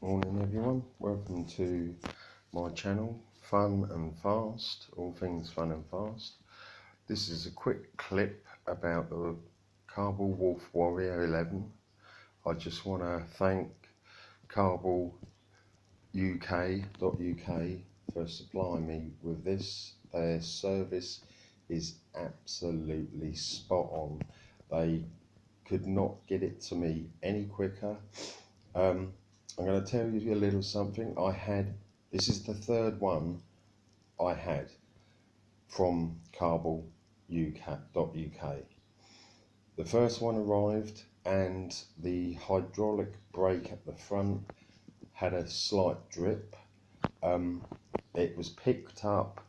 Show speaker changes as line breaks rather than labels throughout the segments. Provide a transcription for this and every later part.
Morning everyone, welcome to my channel, Fun and Fast, all things fun and fast. This is a quick clip about the Kaabo Wolf Warrior 11. I just want to thank Kaabo UK.UK for supplying me with this. Their service is absolutely spot on. They could not get it to me any quicker. I'm going to tell you a little something. This is the third one I had from Kaabo UK.UK. The first one arrived and the hydraulic brake at the front had a slight drip. It was picked up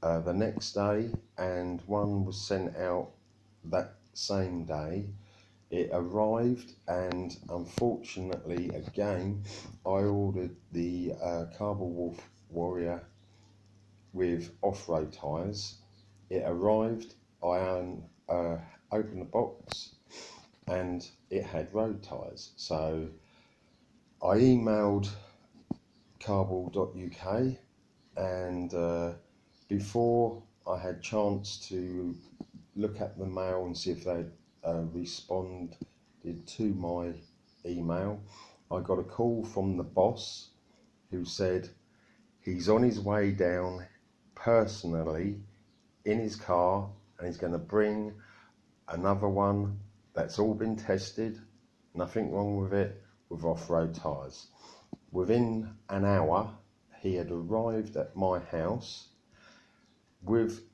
the next day and one was sent out that same day. It arrived and unfortunately again I ordered the Kaabo Wolf Warrior with off-road tyres. It arrived, I opened the box and it had road tyres. So I emailed Kaabo.UK and before I had chance to look at the mail and see if they'd responded to my email, I got a call from the boss who said he's on his way down personally in his car and he's going to bring another one that's all been tested, nothing wrong with it, with off-road tyres. Within an hour he had arrived at my house with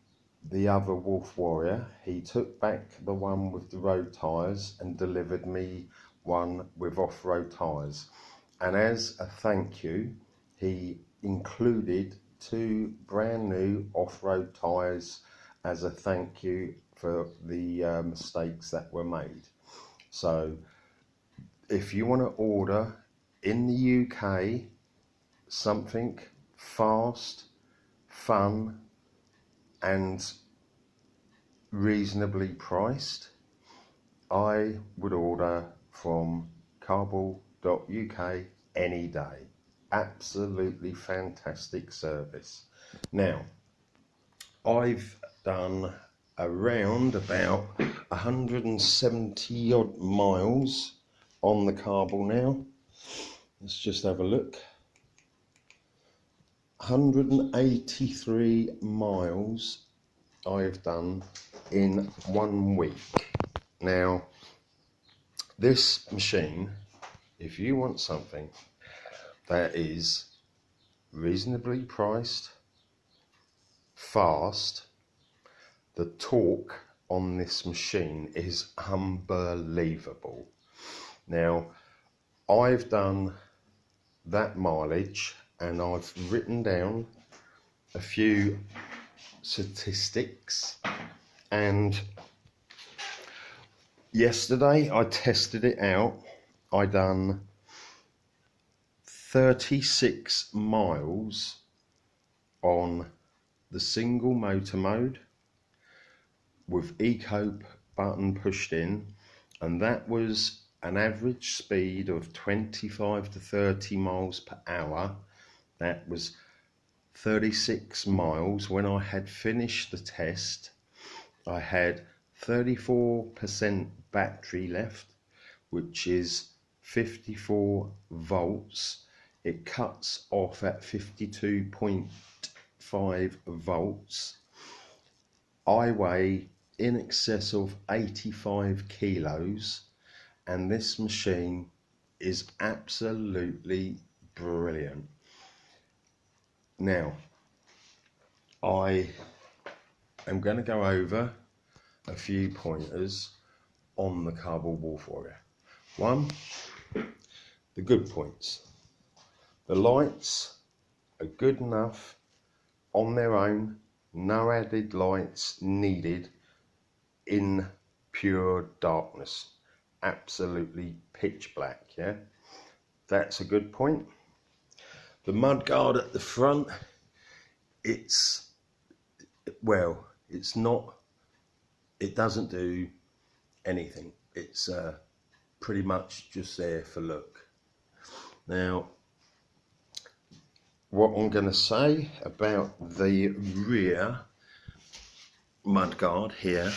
the other Wolf Warrior. He took back the one with the road tyres and delivered me one with off-road tyres. And as a thank you, he included 2 brand new off-road tyres as a thank you for the mistakes that were made. So if you want to order in the UK something fast, fun and reasonably priced, I would order from Kaabo.UK any day. Absolutely fantastic service. Now, I've done around about 170 odd miles on the Kaabo now. Let's just have a look. 183 miles I've done in 1 week. Now, this machine, if you want something that is reasonably priced, fast, the torque on this machine is unbelievable. Now, I've done that mileage and I've written down a few statistics, and yesterday I tested it out. I done 36 miles on the single motor mode with eco button pushed in, and that was an average speed of 25 to 30 miles per hour. That was 36 miles. When I had finished the test, I had 34% battery left, which is 54 volts. It cuts off at 52.5 volts. I weigh in excess of 85 kilos and this machine is absolutely brilliant. Now, I am going to go over a few pointers on the Kaabo Wolf Warrior. One, the good points. The lights are good enough on their own, no added lights needed in pure darkness. Absolutely pitch black, yeah? That's a good point. The mudguard at the front, it doesn't do anything. It's pretty much just there for look. Now, what I'm going to say about the rear mudguard here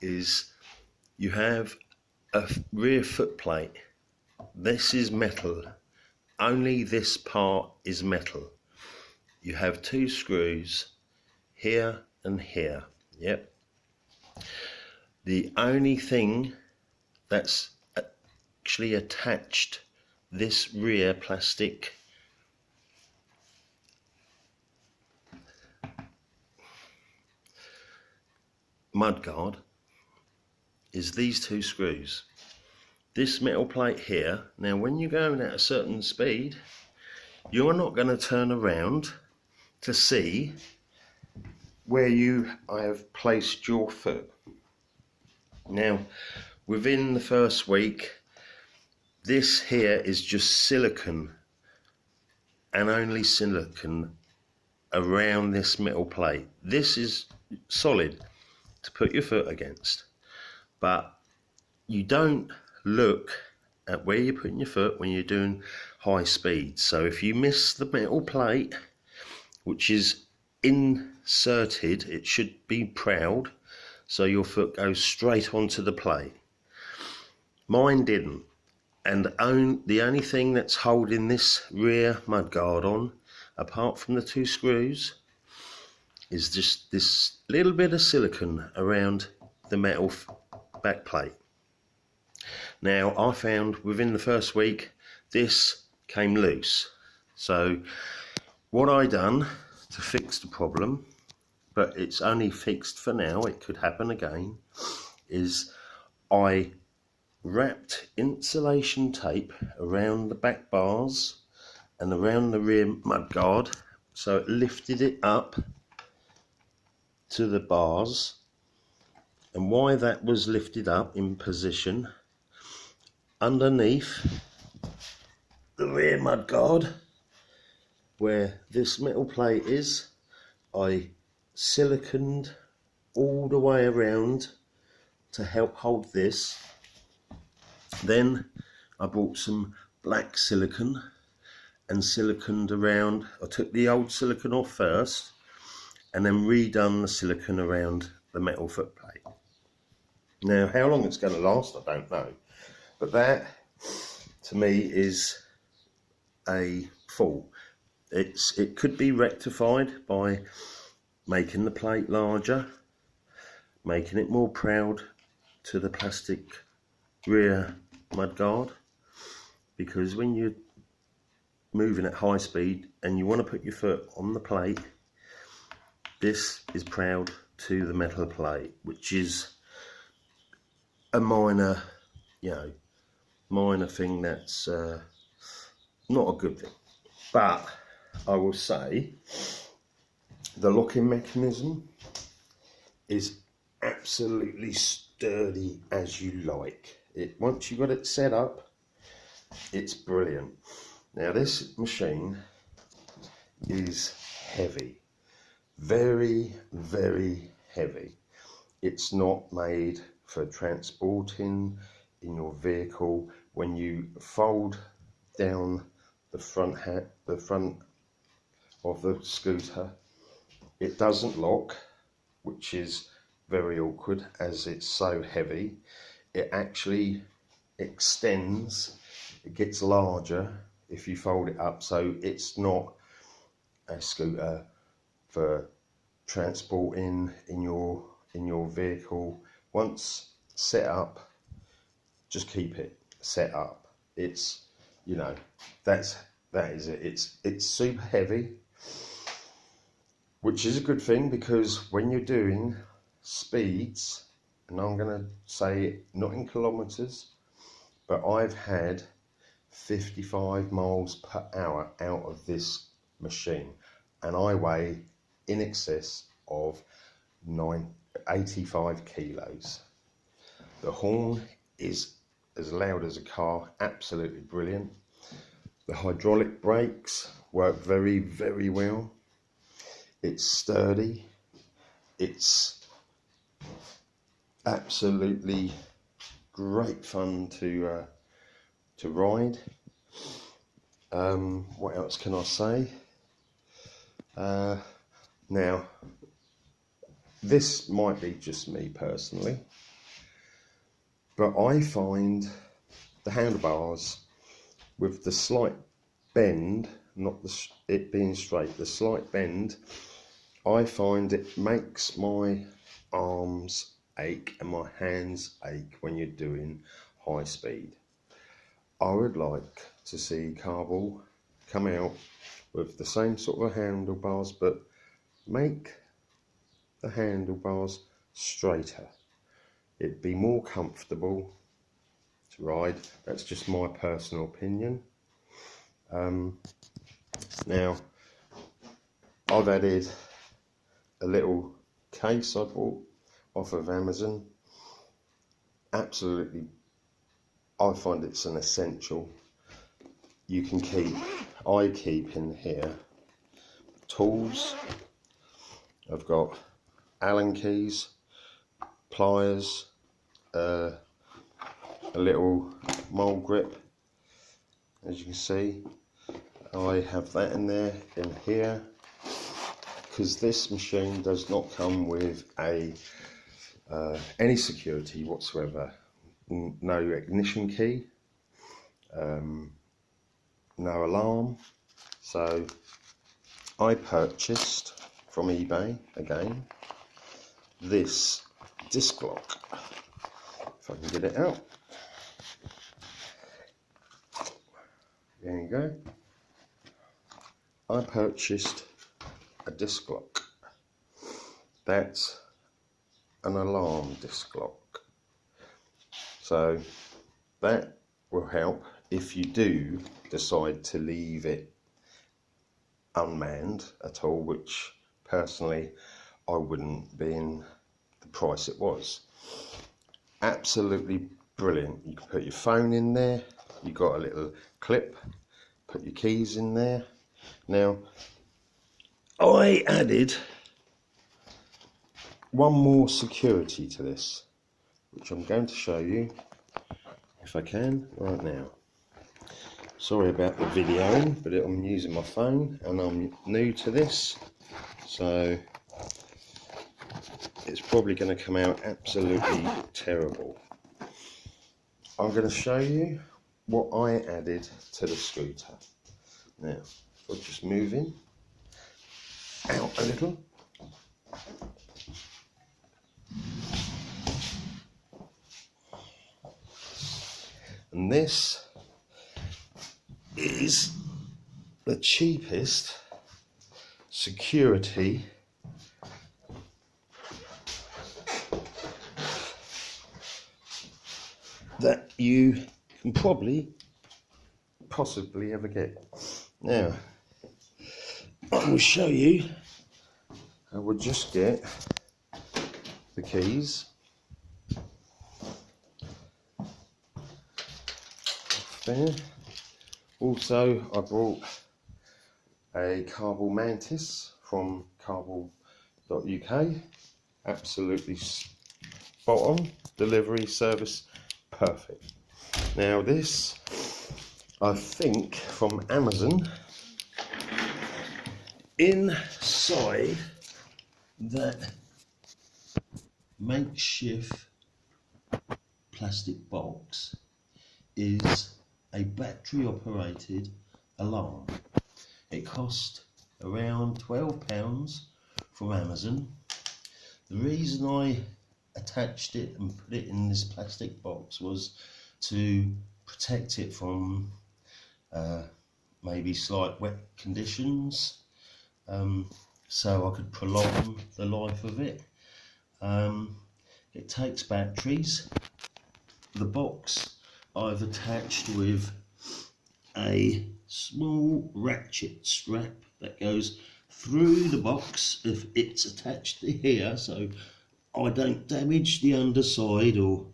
is you have a rear footplate. This is metal. Only this part is metal. You have 2 screws here and here. Yep. The only thing that's actually attached this rear plastic mudguard is these 2 screws. This metal plate here, now when you're going at a certain speed, you're not going to turn around to see where you have placed your foot. Now, within the first week, this here is just silicone, and only silicone around this metal plate. This is solid to put your foot against, but you don't look at where you're putting your foot when you're doing high speed. So if you miss the metal plate, which is inserted, it should be proud, so your foot goes straight onto the plate. Mine didn't, and the only thing that's holding this rear mudguard on, apart from the 2 screws, is just this little bit of silicone around the metal back plate. Now, I found within the first week this came loose, so what I done to fix the problem, but it's only fixed for now, it could happen again, is I wrapped insulation tape around the back bars and around the rear mudguard, so it lifted it up to the bars. And why that was lifted up in position, underneath the rear mudguard where this metal plate is, I siliconed all the way around to help hold this. Then I bought some black silicone and siliconed around. I took the old silicone off first and then redone the silicone around the metal foot plate. Now, how long it's going to last, I don't know, but that to me is a fault. It could be rectified by making the plate larger, making it more proud to the plastic rear mudguard, because when you're moving at high speed and you want to put your foot on the plate, this is proud to the metal plate, which is a minor, minor thing that's not a good thing. But I will say the locking mechanism is absolutely sturdy as you like. Once you've got it set up, it's brilliant. Now, this machine is heavy, very, very heavy. It's not made for transporting in your vehicle. When you fold down the front of the scooter, it doesn't lock, which is very awkward as it's so heavy. It actually extends, it gets larger if you fold it up, so it's not a scooter for transporting in your vehicle. Once set up, just keep it set up. It's, that is it. It's super heavy, which is a good thing, because when you're doing speeds, and I'm going to say not in kilometers, but I've had 55 miles per hour out of this machine, and I weigh in excess of 85 kilos. The horn is as loud as a car, absolutely brilliant. The hydraulic brakes work very, very well. It's sturdy. It's absolutely great fun to ride. What else can I say? Now, this might be just me personally, but I find the handlebars with the slight bend, not it being straight, the slight bend, I find it makes my arms ache and my hands ache when you're doing high speed. I would like to see Kaabo come out with the same sort of handlebars, but make the handlebars straighter. It'd be more comfortable to ride. That's just my personal opinion. Now, I've added a little case I bought off of Amazon. Absolutely, I find it's an essential. You can I keep in here tools. I've got Allen keys, pliers, a little mole grip, as you can see. I have that in there, in here, because this machine does not come with any security whatsoever. No ignition key, no alarm. So I purchased from eBay again this disc lock, if I can get it out. There you go. I purchased a disc lock. That's an alarm disc lock. So that will help if you do decide to leave it unmanned at all, which personally I wouldn't, being the price it was. Absolutely brilliant. You can put your phone in there, you got a little clip, put your keys in there. Now, I added one more security to this, which I'm going to show you, if I can, right now. Sorry about the videoing, but I'm using my phone and I'm new to this, so it's probably going to come out absolutely terrible. I'm going to show you what I added to the scooter. Now, I'll just move in out a little. And this is the cheapest security that you can possibly ever get. Now, I will show you. I would just get the keys there. Also, I brought a Kaabo mantis from Kaabo.uk. Absolutely spot on. Delivery service perfect. Now this, I think, from Amazon. Inside that makeshift plastic box is a battery operated alarm. It cost around £12 from Amazon. The reason I attached it and put it in this plastic box was to protect it from maybe slight wet conditions, so I could prolong the life of it. It takes batteries. The box I've attached with a small ratchet strap that goes through the box if it's attached to here, so I don't damage the underside or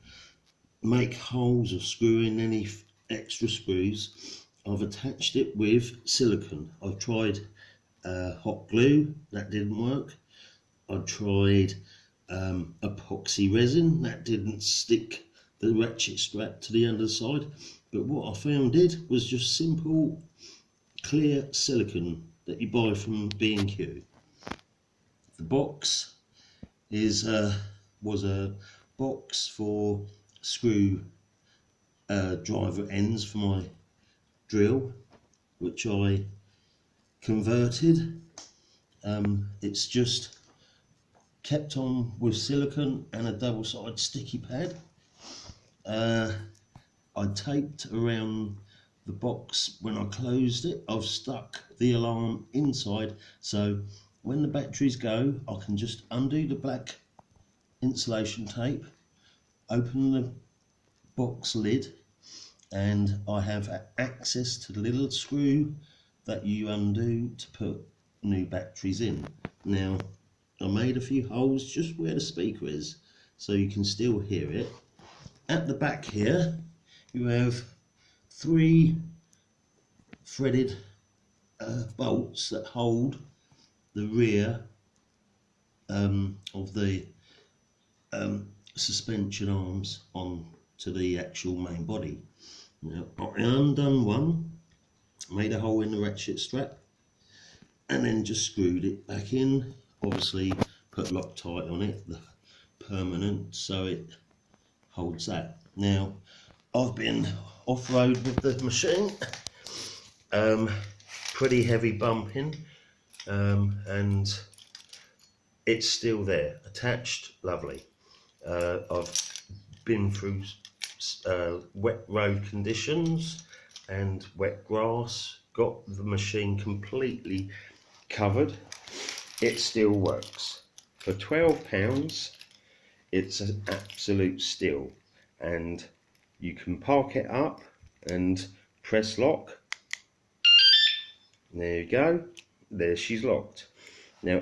make holes or screw in any extra screws. I've attached it with silicone. I've tried hot glue, that didn't work. I tried epoxy resin, that didn't stick the ratchet strap to the underside. But what I found did was just simple
clear silicone that you buy from B&Q. The box was a box for screw driver ends for my drill, which I converted. It's just kept on with silicone and a double-sided sticky pad. I taped around the box when I closed it. I've stuck the alarm inside, so when the batteries go, I can just undo the black insulation tape, open the box lid, and I have access to the little screw that you undo to put new batteries in. Now, I made a few holes just where the speaker is, so you can still hear it. At the back here, you have 3 threaded bolts that hold the rear of the suspension arms on to the actual main body. Now, I undone one, made a hole in the ratchet strap, and then just screwed it back in. Obviously put Loctite on it, the permanent, so it holds that. Now, I've been off-road with the machine, pretty heavy bumping, and it's still there, attached, lovely. I've been through wet road conditions and wet grass, got the machine completely covered. It still works. For £12, it's an absolute steal, and you can park it up and press lock. There you go, there she's locked. Now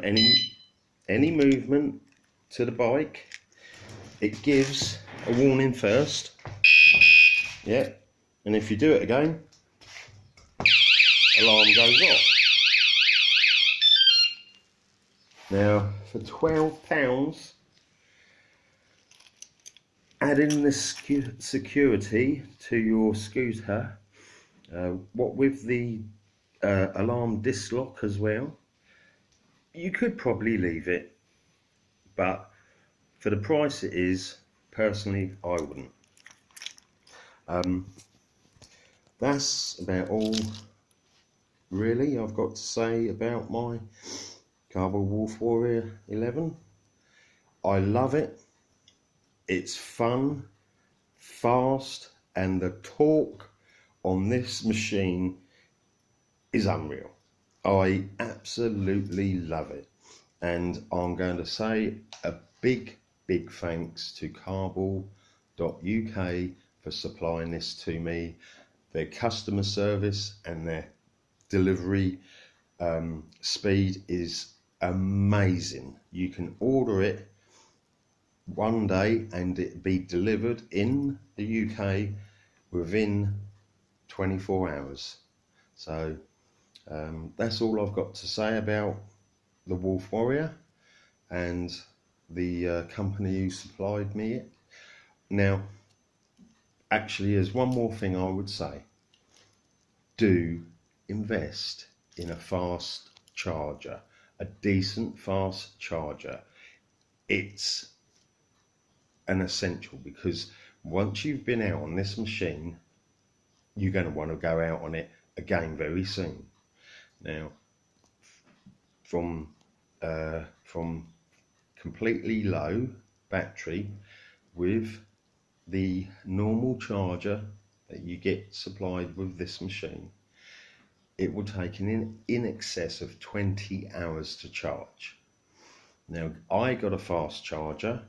any movement to the bike, it gives a warning first, yeah, and if you do it again, alarm goes off. Now, for £12, adding this security to your scooter, what with the alarm disc lock as well, you could probably leave it, but for the price it is, personally I wouldn't. That's about all really I've got to say about my Kaabo Wolf Warrior 11. I love it. It's fun, fast, and the torque on this machine is unreal. I absolutely love it, and I'm going to say a big thanks to Kaabo.uk for supplying this to me. Their customer service and their delivery speed is amazing. You can order it one day and it be delivered in the UK within 24 hours. So that's all I've got to say about the Wolf Warrior and the company who supplied me it. Now, actually, there's one more thing I would say. Do invest in a fast charger, a decent fast charger. It's an essential, because once you've been out on this machine, you're going to want to go out on it again very soon. Now, from completely low battery with the normal charger that you get supplied with this machine, it will take in excess of 20 hours to charge. Now, I got a fast charger,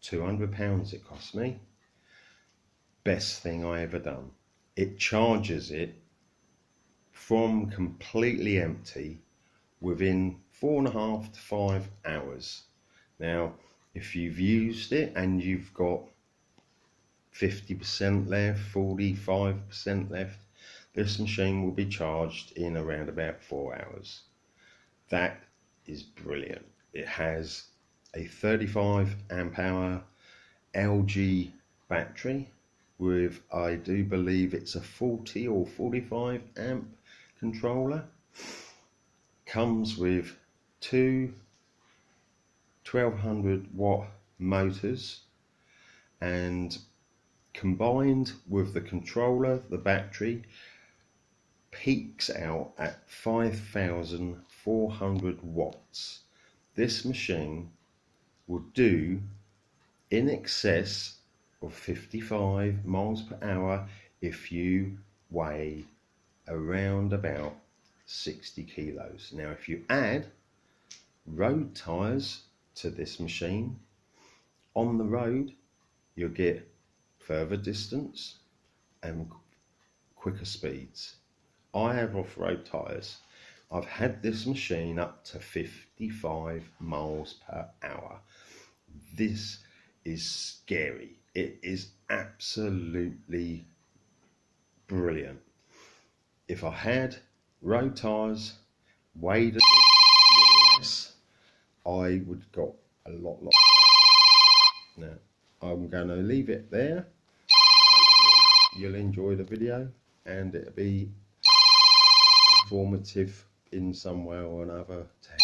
£200 it cost me. Best thing I ever done. It charges it from completely empty within 4.5 to 5 hours. Now, if you've used it and you've got 50% left, 45% left, this machine will be charged in around about 4 hours. That is brilliant. It has a 35 amp hour LG battery with, I do believe it's a 40 or 45 amp controller. Comes with two 1200 watt motors, and combined with the controller, the battery peaks out at 5,400 watts. This machine will do in excess of 55 miles per hour if you weigh around about 60 kilos. Now, if you add road tyres to this machine, on the road you'll get further distance and quicker speeds. I have off-road tyres. I've had this machine up to 55 miles per hour. This is scary. It is absolutely brilliant. If I had road tyres, weighed a little less, I would have got a lot better. Now, I'm going to leave it there. Hopefully you'll enjoy the video and it'll be informative in some way or another to